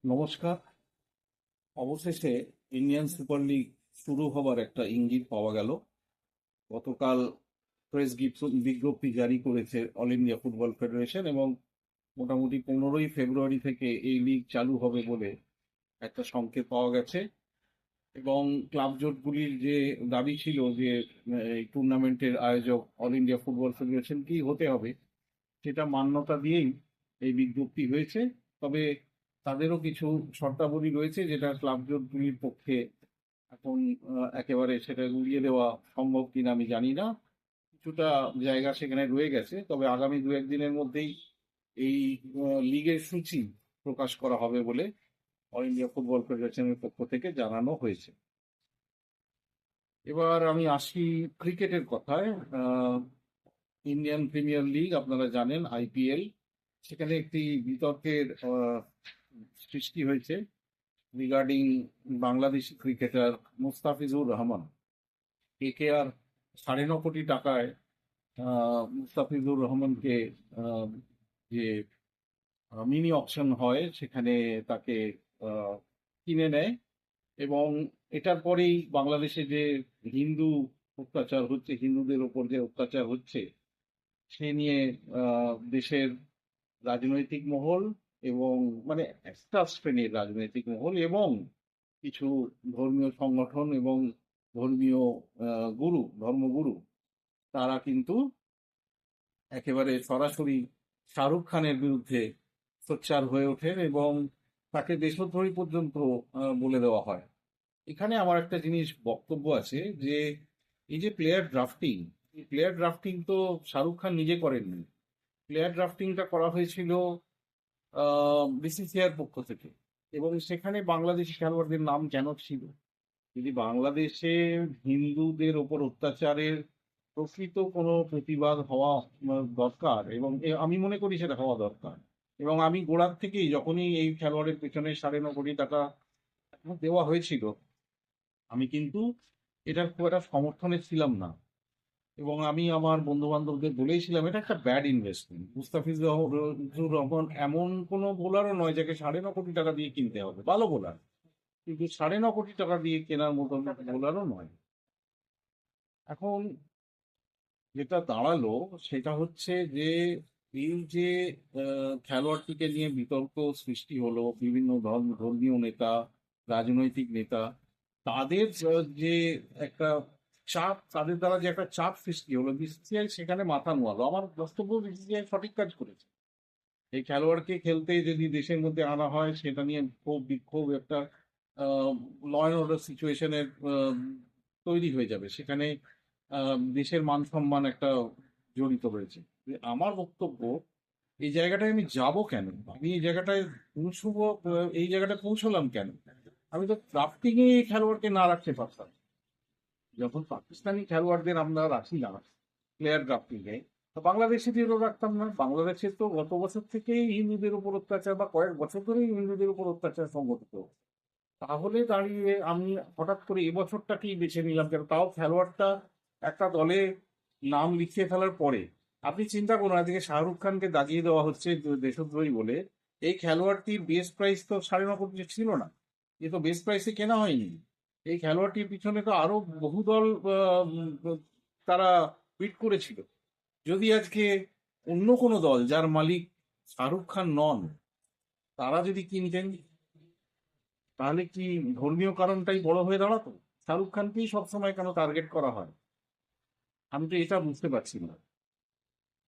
নমস্কার। অবশেষে Indian super league শুরু হবার একটা ইঙ্গিত পাওয়া গেল। গতকাল প্রেস বিজ্ঞপ্তি জারি করেছে অল ইন্ডিয়া ফুটবল ফেডারেশন এবং মোটামুটি 15ই ফেব্রুয়ারি থেকে এই লিগ চালু হবে বলে একটা সংকেত পাওয়া গেছে। এবং ক্লাব জোটগুলির যে দাবি ছিল যে এই টুর্নামেন্টের আয়োজক অল ইন্ডিয়া ফুটবল ফেডারেশনকেই হতে হবে, সেটা মান্যতা দিয়েই এই বিজ্ঞপ্তি হয়েছে। তবে তাদেরও কিছু শর্তাবলী রয়েছে যেটা ক্লাব জোটগুলির পক্ষে এখন একেবারে সেটা উড়িয়ে দেওয়া সম্ভব কিনা আমি জানি না। কিছুটা জায়গা সেখানে রয়ে গেছে, তবে আগামী দু একদিনের মধ্যেই এই লিগের সূচি প্রকাশ করা হবে বলে অল ইন্ডিয়া ফুটবল ফেডারেশনের পক্ষ থেকে জানানো হয়েছে। এবার আমি আসি ক্রিকেটের কথায়। ইন্ডিয়ান প্রিমিয়ার লিগ আপনারা জানেন, আইপিএল, সেখানে একটি বিতর্কের সৃষ্টি হয়েছে regarding Bangladeshi cricketer Mustafizur Rahman. KKR 9.5 কোটি টাকায় মুস্তাফিজুর রহমানকে আহ, যে মিনি অকশন হয় সেখানে তাকে আহ, কিনে নেয়। এবং এটার পরেই বাংলাদেশে যে হিন্দু অত্যাচার হচ্ছে, হিন্দুদের ওপর যে অত্যাচার হচ্ছে সে নিয়ে দেশের রাজনৈতিক মহল এবং মানে একটা শ্রেণীর রাজনৈতিক মহল এবং কিছু ধর্মীয় সংগঠন এবং ধর্মীয় ধর্মগুরু, তারা কিন্তু একেবারে সরাসরি শাহরুখ খানের বিরুদ্ধে সোচ্চার হয়ে ওঠেন এবং তাকে দেশদ্রোহী পর্যন্ত বলে দেওয়া হয়। এখানে আমার একটা জিনিস বক্তব্য আছে যে এই যে প্লেয়ার ড্রাফটিং, এই প্লেয়ার ড্রাফটিং তো শাহরুখ খান নিজে করেননি। প্লেয়ার ড্রাফটিংটা করা হয়েছিল বিসিসিআইয়ের পক্ষ থেকে। এবং সেখানে বাংলাদেশি খেলোয়াড়দের নাম কেন ছিল? যদি বাংলাদেশে হিন্দুদের ওপর অত্যাচারের প্রকৃত কোনো প্রতিবাদ হওয়া দরকার, এবং আমি মনে করি সেটা হওয়া দরকার। এবং আমি গোড়ার থেকেই যখনই এই খেলোয়াড়ের পেছনে 9.5 কোটি টাকা দেওয়া হয়েছিল, আমি কিন্তু এটার খুব একটা সমর্থনে ছিলাম না। এবং আমি আমার বন্ধু বান্ধবদের বলেইছিলাম এটা একটা ব্যাড ইনভেস্টমেন্ট। মুস্তাফিজুর রহমান এমন কোনো বোলারও নয় যাকে 9.5 কোটি টাকা দিয়ে কিনতে হবে, ভালো বোলার, কিন্তু 9.5 কোটি টাকা দিয়ে কেনার মতন বোলারও নয়। এখন যেটা দাঁড়ালো সেটা হচ্ছে যে এই যে খেলোয়াড়টিকে নিয়ে বিতর্ক সৃষ্টি হলো, বিভিন্ন ধর্মীয় নেতা, রাজনৈতিক নেতা, তাদের যে একটা চাপ, তাদের দ্বারা যে একটা চাপ সৃষ্টি হলো, বিসিসিআই সেখানে মাথা নোয়ালো। আমার বক্তব্য বিসিসিআই সঠিক কাজ করেছে। এই খেলোয়াড়কে খেলতে যদি দেশের মধ্যে আনা হয় সেটা নিয়ে ক্ষোভ বিক্ষোভ একটা ল অ্যান্ড অর্ডার সিচুয়েশনের তৈরি হয়ে যাবে সেখানে। দেশের মান সম্মান একটা জড়িত রয়েছে। আমার বক্তব্য, এই জায়গাটায় আমি যাব কেন, আমি এই জায়গাটায় পৌঁছবো, এই জায়গাটায় পৌঁছলাম কেন? আমি তো ড্রাফটিং এ এই খেলোয়াড়কে না রাখতে পারতাম। যখন পাকিস্তানি খেলোয়াড়দের আমরা রাখি না প্লেয়ার ড্রাফটিং এ, তো বাংলাদেশিদেরও রাখতাম না। বাংলাদেশে তো গত বছর থেকেই হিন্দুদের উপর অত্যাচার, বা কয়েক বছর ধরেই হিন্দুদের উপর অত্যাচার সংগঠিত। তাহলে দাঁড়িয়ে আমি হঠাৎ করে এবছরটাকেই বেছে নিলাম কেন? তাও খেলোয়াড়টা একটা দলে নাম লিখিয়ে ফেলার পরে। আপনি চিন্তা করুন, আজকে শাহরুখ খানকে দাগিয়ে দেওয়া হচ্ছে দেশদ্রোহী বলে। এই খেলোয়াড়টির বেস প্রাইস তো 9.5 কোটি ছিল না, এ তো বেস প্রাইসে কেনা হয়নি। এই খেলোয়াড়টির পিছনে তো আরো বহু দল তারা বিট করেছিল। যদি আজকে অন্য কোনো দল যার মালিক শাহরুখ খান নন, তারা যদি কিনতেন, তাহলে কি ধর্মীয় কারণটাই বড় হয়ে দাঁড়াতো? শাহরুখ খানকেই সবসময় কেন টার্গেট করা হয়? আমি তো এটা বুঝতে পারছি না।